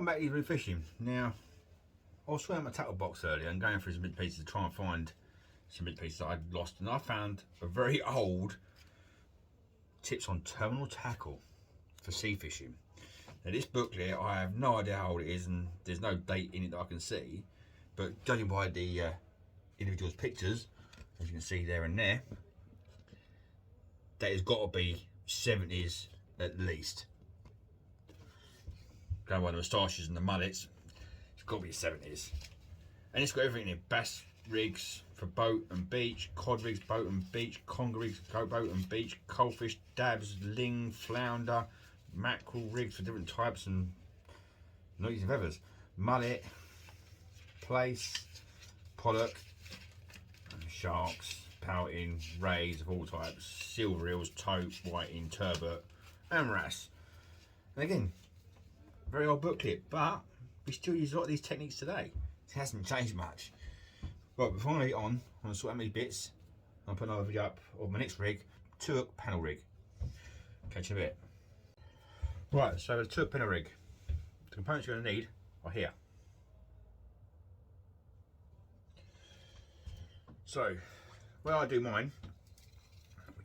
Welcome back to Easy Fishing. Now, I was sorting out my tackle box earlier and going through some big pieces to try and find some big pieces that I'd lost, and I found a very old tips on terminal tackle for sea fishing. Now this booklet, I have no idea how old it is and there's no date in it that I can see, but judging by the individual's pictures, as you can see there and there, that has got to be 70s at least. Going by the moustaches and the mullets, it's got to be 70s. And it's got everything in it: bass rigs for boat and beach, cod rigs, boat and beach, conger rigs, boat and beach, coalfish, dabs, ling, flounder, mackerel rigs for different types and not using feathers, mullet, plaice, pollock, sharks, pouting, rays of all types, silver eels, tope, whiting, turbot, and wrasse. And again, very old booklet, but we still use a lot of these techniques today. It hasn't changed much. Right, before I get on, I'm going to sort out my bits. I'll put another video up of my next rig, Hook Pennel Rig. Catch you in a bit. Right, so the Hook Pennel Rig. The components you're going to need are here. So, where I do mine,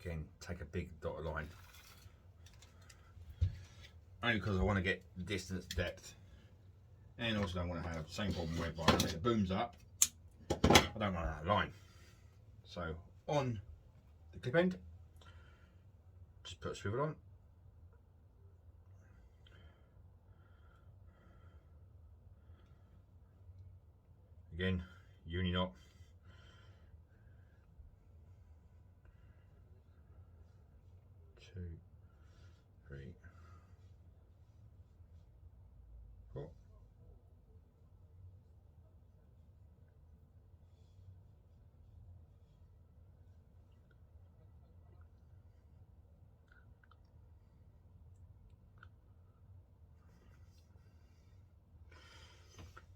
again, take a big dotted line. Only because I want to get the distance, depth, and also don't want to have the same problem whereby when it booms up, I don't want that line. So on the clip end, just put a swivel on. Again, uni knot. Two, three, four.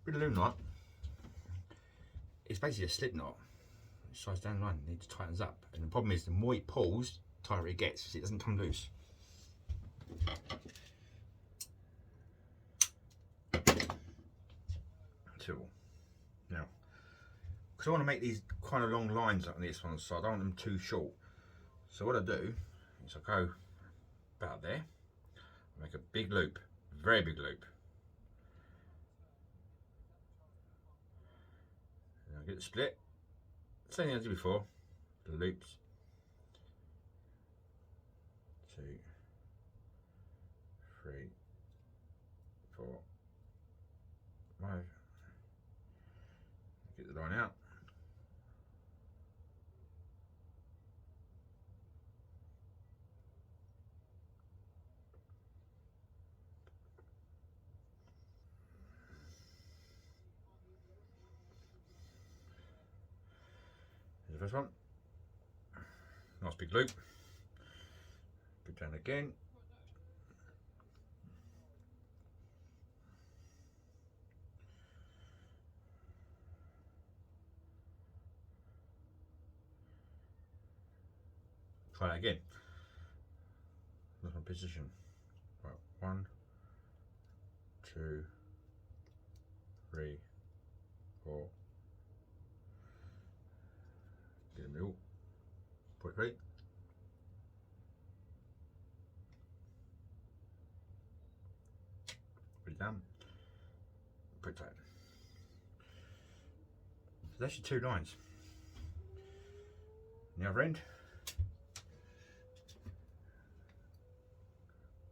With a loom knot, it's basically a slip knot. It slides down the line and it tightens up. And the problem is, the more it pulls, the tighter it gets, because it doesn't come loose. Tool. Now, because I want to make these kind of long lines on this one, so I don't want them too short. So what I do is I go about there, I make a big loop, very big loop. And I get the split, same thing as I did before, the loops. 2, 3, 4, 5. Get the line out. Here's the first one. Nice big loop. Put down again. Try that again. That's my position. Right, 1, 2, 3, 4. Get in the middle. Put it right. Put it down. Put it tight. So that's your 2 lines. The other end.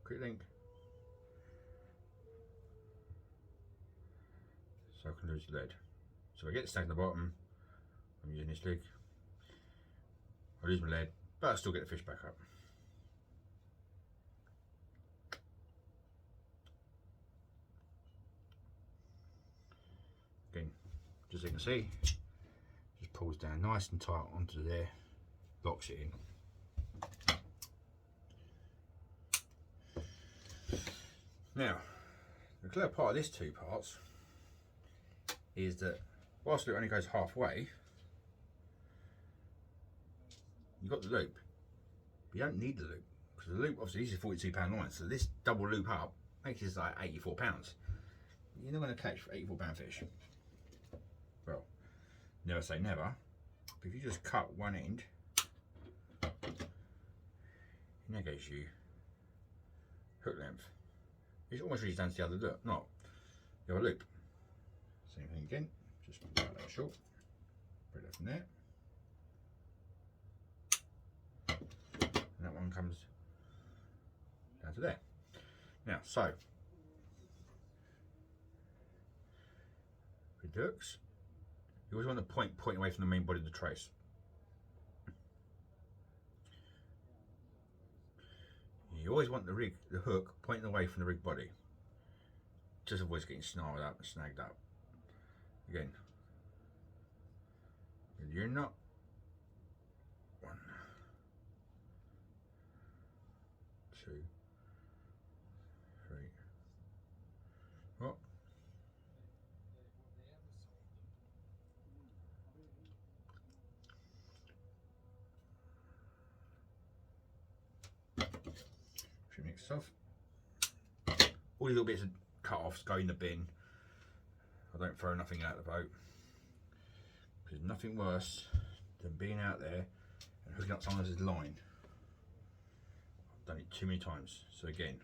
Quick link, so I can lose the lead. So if I get the snag in the bottom, I'm using this leg, I lose my lead, but I still get the fish back up. Again, just so you can see, just pulls down nice and tight onto there, locks it in. Now, the clever part of this 2 parts is that whilst it only goes halfway, you've got the loop, but you don't need the loop, because the loop, obviously this is £42 line, so this double loop up makes this like £84. you're not going to catch 84-pound fish. Well, never say never. But if you just cut one end, and there goes you hook length. It's almost really done to the other loop, not the other loop. Same thing again, just cut that short, put it from there. And that one comes down to there. Now, so with hooks, you always want the point pointing away from the main body of the trace. You always want the hook pointing away from the rig body. Just avoids getting snarled up and snagged up. Again, you're not. 1, 2, 3. Oh. Should mix this off. All these little bits of cut-offs go in the bin. I don't throw nothing out the boat. There's nothing worse than being out there and hooking up someone else's line. I've done it too many times. So again,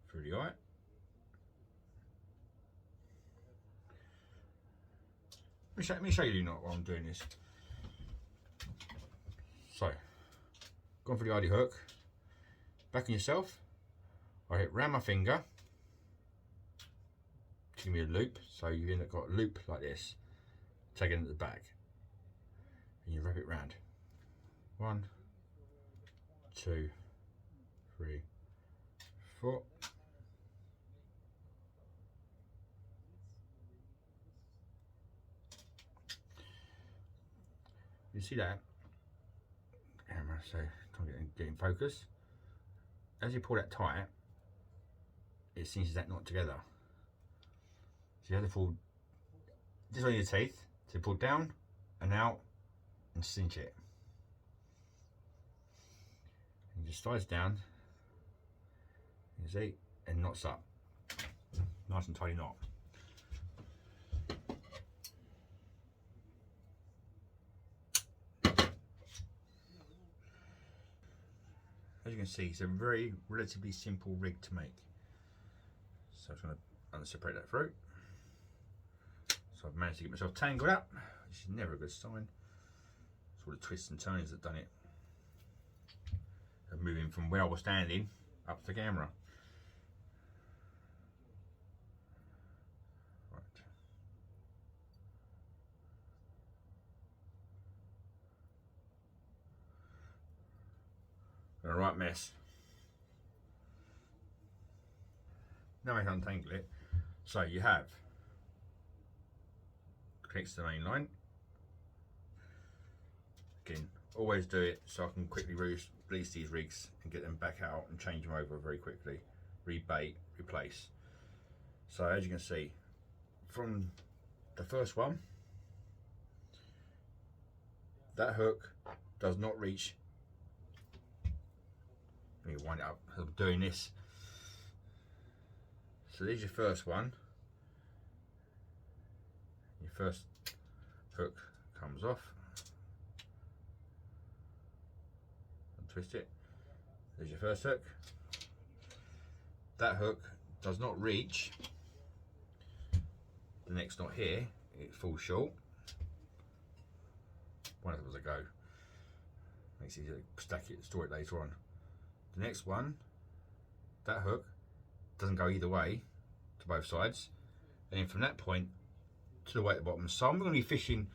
through the eye. Let me show you not while I'm doing this. So, gone for the ID hook. Back on yourself. I hit round my finger. Give me a loop, so you've end up got a loop like this, taken at the back, and you wrap it round. 1, 2, 3, 4. You see that? Camera, so can't get in focus. As you pull that tight, it cinches that knot together. So you have to pull this on your teeth, so pull down and out and cinch it. And just slides down, you see, and knots up. Nice and tidy knot. As you can see, it's a very relatively simple rig to make. So I'm just going to unseparate that through. So I've managed to get myself tangled up, which is never a good sign. It's all the twists and turns that done it. I'm moving from where I was standing up to the camera. Right. Got a right mess. Now I can untangle it. So you have connects to the main line. Again, always do it so I can quickly release these rigs and get them back out and change them over very quickly. Rebait, replace. So as you can see, from the first one, that hook does not reach. Let me wind it up as I'm doing this. So there's your first one. Your first hook comes off. Twist it. There's your first hook. That hook does not reach the next knot here. It falls short. One of them was a go. Makes it easier to stack it, store it later on. The next one, that hook doesn't go either way to both sides, and then from that point to the way at the bottom. So I'm going to be fishing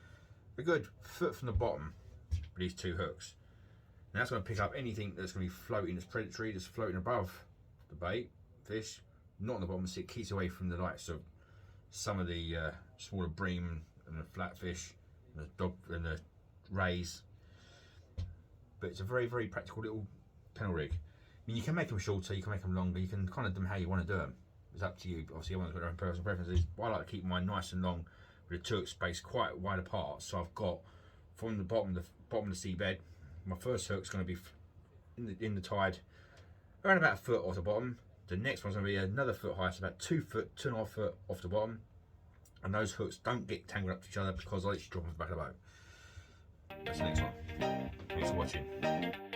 a good foot from the bottom with these two hooks. And that's going to pick up anything that's going to be floating, that's predatory, that's floating above the bait, fish, not on the bottom, so it keeps away from the likes of some of the smaller bream and the flatfish and the dog and the rays. But it's a very, very practical little pennel rig. I mean, you can make them shorter, you can make them longer, you can kind of do them how you want to do them. It's up to you. Obviously, everyone's got their own personal preferences. I like to keep mine nice and long with the two hook space quite wide apart. So I've got from the bottom of the seabed, my first hook's going to be in the tide, around about a foot off the bottom. The next one's going to be another foot high, so about 2 foot, 2.5 foot off the bottom. And those hooks don't get tangled up to each other because I just drop them back of the boat. That's the next one. Thanks for watching.